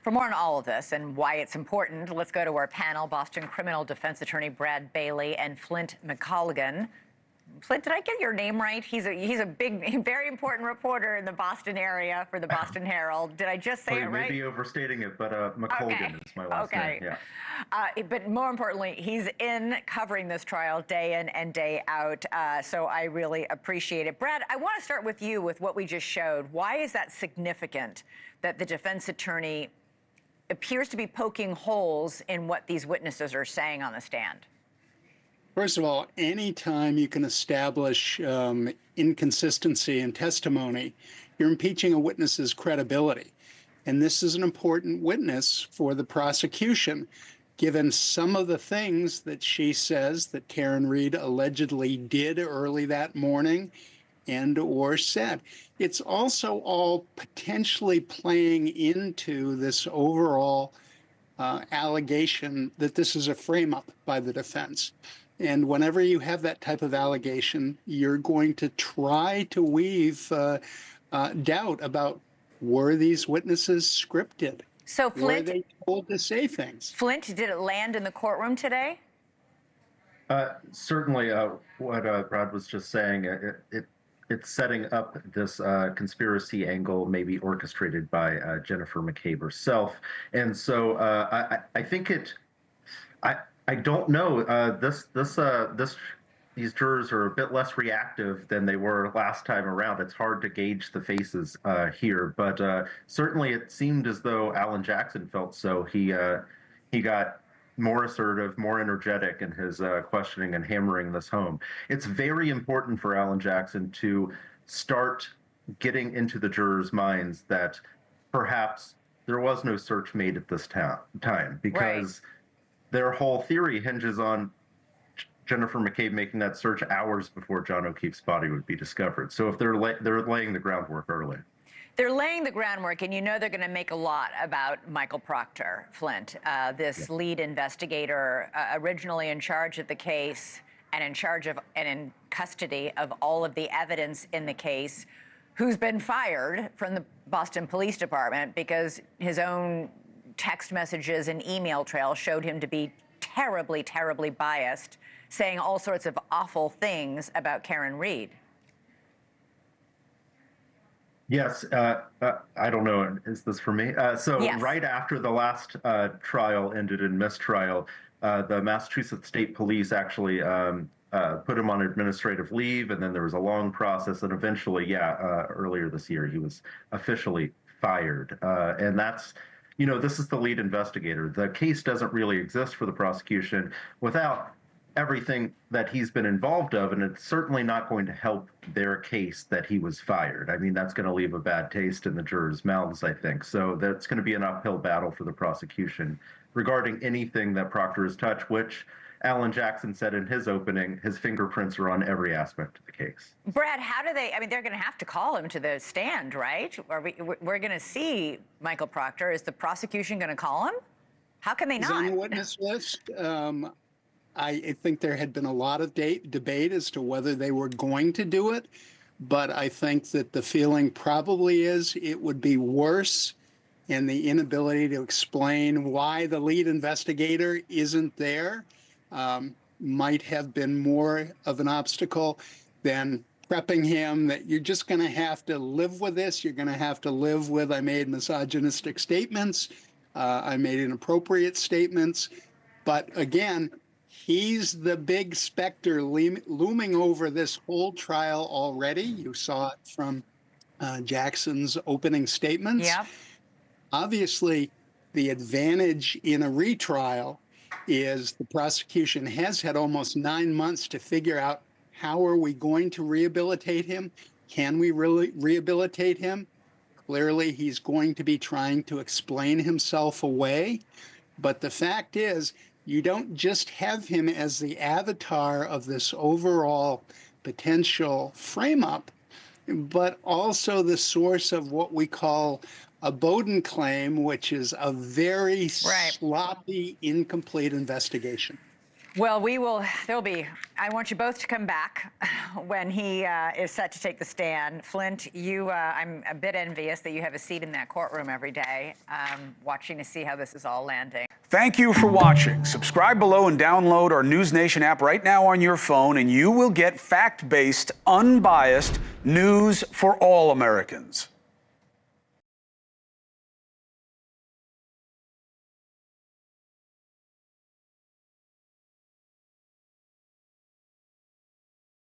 For more on all of this and why it's important, let's go to our panel, Boston criminal defense attorney Brad Bailey and Flint McColgan. Flint, did I get your name right? He's a big, very important reporter in the Boston area for the Boston Herald. Did I just say it right? Maybe overstating it, but McColgan is my last name. Yeah. But more importantly, he's in covering this trial day in and day out. So I really appreciate it. Brad, I want to start with you with what we just showed. Why is that significant that the defense attorney appears to be poking holes in what these witnesses are saying on the stand? First of all, anytime you can establish inconsistency in testimony, you're impeaching a witness's credibility. And this is an important witness for the prosecution, given some of the things that she says that Karen Reed allegedly did early that morning and or said. It's also all potentially playing into this overall allegation that this is a frame-up by the defense. And whenever you have that type of allegation, you're going to try to weave doubt about, were these witnesses scripted? So Flint, were they told to say things? Flint, did it land in the courtroom today? Certainly, what Brad was just saying, it's setting up this conspiracy angle, maybe orchestrated by Jennifer McCabe herself. And so I think I don't know. These jurors are a bit less reactive than they were last time around. It's hard to gauge the faces here, but certainly it seemed as though Alan Jackson felt so. He got more assertive, more energetic in his questioning and hammering this home. It's very important for Alan Jackson to start getting into the jurors' minds that perhaps there was no search made at this time, because their whole theory hinges on Jennifer McCabe making that search hours before John O'Keefe's body would be discovered. So if they're laying the groundwork early. They're laying the groundwork, and you know they're going to make a lot about Michael Proctor, Flint, this lead investigator, originally in charge of the case and in charge of and in custody of all of the evidence in the case, who's been fired from the Boston Police Department because his own text messages and email trail showed him to be terribly, terribly biased, saying all sorts of awful things about Karen Reed. Yes, I don't know. Is this for me? Yes. Right after the last trial ended in mistrial, the Massachusetts State Police actually put him on administrative leave, and then there was a long process, and eventually, earlier this year, he was officially fired. And that's, this is the lead investigator. The case doesn't really exist for the prosecution without everything that he's been involved of, and it's certainly not going to help their case that he was fired. I mean, that's going to leave a bad taste in the jurors' mouths, I think. So that's going to be an uphill battle for the prosecution regarding anything that Proctor has touched, which Alan Jackson said in his opening, his fingerprints are on every aspect of the case. Brad, how do they, they're going to have to call him to the stand, right? We're going to see Michael Proctor. Is the prosecution going to call him? How can they not? He's on the witness list. I think there had been a lot of debate as to whether they were going to do it, but I think that the feeling probably is it would be worse, and the inability to explain why the lead investigator isn't there might have been more of an obstacle than prepping him that you're just going to have to live with this. You're going to have to live with, I made misogynistic statements, I made inappropriate statements, but again, he's the big specter looming over this whole trial already. You saw it from Jackson's opening statements. Yeah. Obviously, the advantage in a retrial is the prosecution has had almost 9 months to figure out, how are we going to rehabilitate him? Can we really rehabilitate him? Clearly, he's going to be trying to explain himself away. But the fact is, you don't just have him as the avatar of this overall potential frame-up, but also the source of what we call a Bowden claim, which is a very sloppy, incomplete investigation. Well, I want you both to come back when he is set to take the stand. Flint, I'm a bit envious that you have a seat in that courtroom every day, watching to see how this is all landing. Thank you for watching. Subscribe below and download our NewsNation app right now on your phone, and you will get fact-based, unbiased news for all Americans.